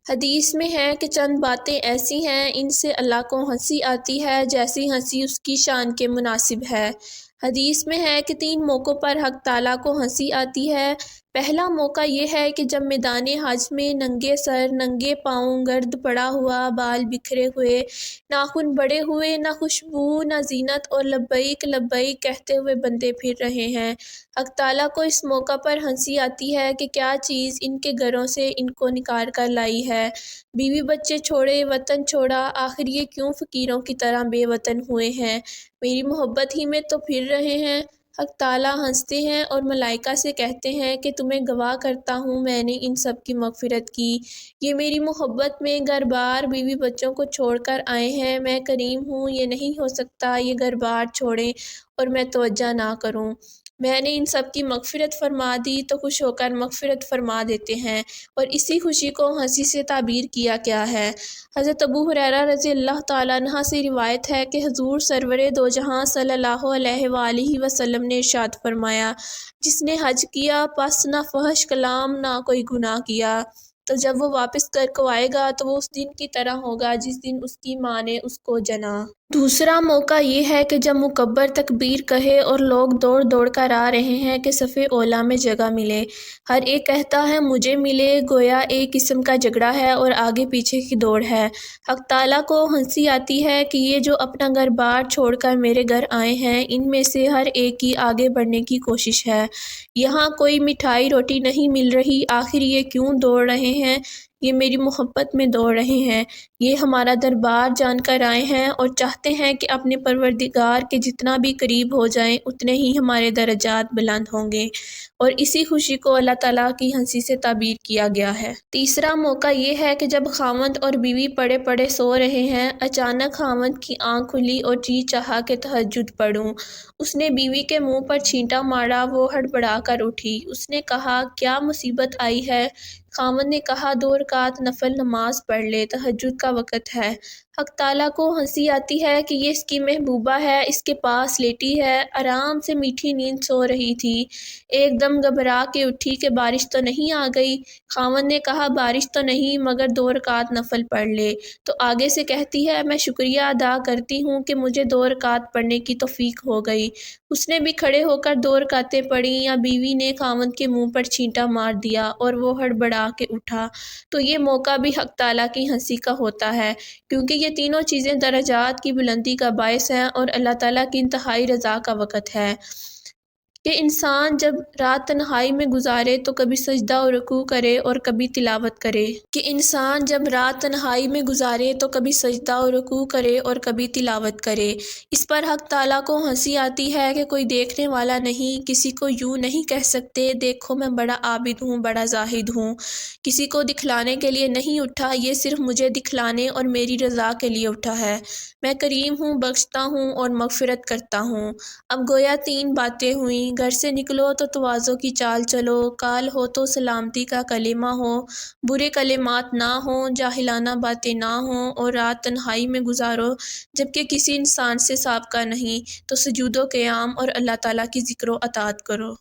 حدیث میں ہے کہ چند باتیں ایسی ہیں ان سے اللہ کو ہنسی آتی ہے جیسی ہنسی اس کی شان کے مناسب ہے۔ حدیث میں ہے کہ 3 موقعوں پر حق تعالیٰ کو ہنسی آتی ہے۔ پہلا موقع یہ ہے کہ جب میدان حج میں ننگے سر، ننگے پاؤں، گرد پڑا ہوا، بال بکھرے ہوئے، ناخن بڑے ہوئے، نہ خوشبو نہ زینت اور لبیک لبیک کہتے ہوئے بندے پھر رہے ہیں۔ حق تعالیٰ کو اس موقع پر ہنسی آتی ہے کہ کیا چیز ان کے گھروں سے ان کو نکال کر لائی ہے، بیوی بچے چھوڑے، وطن چھوڑا، آخر یہ کیوں فقیروں کی طرح بے وطن ہوئے ہیں، میری محبت ہی میں تو پھر رہے ہیں۔ حق تعالیٰ ہنستے ہیں اور ملائکہ سے کہتے ہیں کہ تمہیں گواہ کرتا ہوں میں نے ان سب کی مغفرت کی، یہ میری محبت میں گھر بار بیوی بچوں کو چھوڑ کر آئے ہیں، میں کریم ہوں، یہ نہیں ہو سکتا یہ گھر بار چھوڑیں اور میں توجہ نہ کروں، میں نے ان سب کی مغفرت فرما دی تو خوش ہو کر مغفرت فرما دیتے ہیں، اور اسی خوشی کو ہنسی سے تعبیر کیا گیا ہے۔ حضرت ابو ہریرہ رضی اللہ تعالیٰ عنہ سے روایت ہے کہ حضور سرور دو جہاں صلی اللہ علیہ وآلہ وسلم نے ارشاد فرمایا، جس نے حج کیا پس نہ فحش کلام نہ کوئی گناہ کیا، تو جب وہ واپس گھر کو آئے گا تو وہ اس دن کی طرح ہوگا جس دن اس کی ماں نے اس کو جنا۔ دوسرا موقع یہ ہے کہ جب مکبر تکبیر کہے اور لوگ دوڑ دوڑ کر آ رہے ہیں کہ صف اولیٰ میں جگہ ملے، ہر ایک کہتا ہے مجھے ملے، گویا ایک قسم کا جھگڑا ہے اور آگے پیچھے کی دوڑ ہے۔ حق تعالیٰ کو ہنسی آتی ہے کہ یہ جو اپنا گھر بار چھوڑ کر میرے گھر آئے ہیں ان میں سے ہر ایک کی آگے بڑھنے کی کوشش ہے، یہاں کوئی مٹھائی روٹی نہیں مل رہی، آخر یہ کیوں دوڑ رہے ہیں، یہ میری محبت میں دوڑ رہے ہیں، یہ ہمارا دربار جان کر آئے ہیں اور چاہتے ہیں کہ اپنے پروردگار کے جتنا بھی قریب ہو جائیں اتنے ہی ہمارے درجات بلند ہوں گے، اور اسی خوشی کو اللہ تعالیٰ کی ہنسی سے تعبیر کیا گیا ہے۔ تیسرا موقع یہ ہے کہ جب خاوند اور بیوی پڑے پڑے سو رہے ہیں، اچانک خاوند کی آنکھ کھلی اور جی چاہا کہ تہجد پڑھوں، اس نے بیوی کے منہ پر چھینٹا مارا، وہ ہڑبڑا کر اٹھی، اس نے کہا کیا مصیبت آئی ہے، خاوند نے کہا 2 رکعت نفل نماز پڑھ لے، تہجد کا وقت ہے۔ حق تعالیٰ کو ہنسی آتی ہے کہ یہ اس کی محبوبہ ہے، اس کے پاس لیٹی ہے، آرام سے میٹھی نیند سو رہی تھی، ایک دم گھبرا کے اٹھی کہ بارش تو نہیں آ گئی، خاوند نے کہا بارش تو نہیں مگر 2 رکعت نفل پڑھ لے، تو آگے سے کہتی ہے میں شکریہ ادا کرتی ہوں کہ مجھے 2 رکعت پڑھنے کی توفیق ہو گئی، اس نے بھی کھڑے ہو کر 2 رکعتیں پڑھیں، یا بیوی نے خاوند کے منہ پر چھینٹا مار دیا اور وہ ہڑبڑا کے اٹھا، تو یہ موقع بھی حق تعالیٰ کی ہنسی کا ہوتا ہے، کیونکہ یہ تینوں چیزیں درجات کی بلندی کا باعث ہیں اور اللہ تعالیٰ کی انتہائی رضا کا وقت ہے کہ انسان جب رات تنہائی میں گزارے تو کبھی سجدہ و رکوع کرے اور کبھی تلاوت کرے، اور کبھی تلاوت کرے، اس پر حق تعالیٰ کو ہنسی آتی ہے کہ کوئی دیکھنے والا نہیں، کسی کو یوں نہیں کہہ سکتے دیکھو میں بڑا عابد ہوں، بڑا زاہد ہوں، کسی کو دکھلانے کے لیے نہیں اٹھا، یہ صرف مجھے دکھلانے اور میری رضا کے لیے اٹھا ہے، میں کریم ہوں، بخشتا ہوں اور مغفرت کرتا ہوں۔ اب گویا 3 باتیں ہوئیں، گھر سے نکلو تو تواضع کی چال چلو، کال ہو تو سلامتی کا کلمہ ہو، برے کلمات نہ ہوں، جاہلانہ باتیں نہ ہوں، اور رات تنہائی میں گزارو جبکہ کسی انسان سے سابقہ نہیں، تو سجود و قیام اور اللہ تعالیٰ کی ذکر و اطاعت کرو۔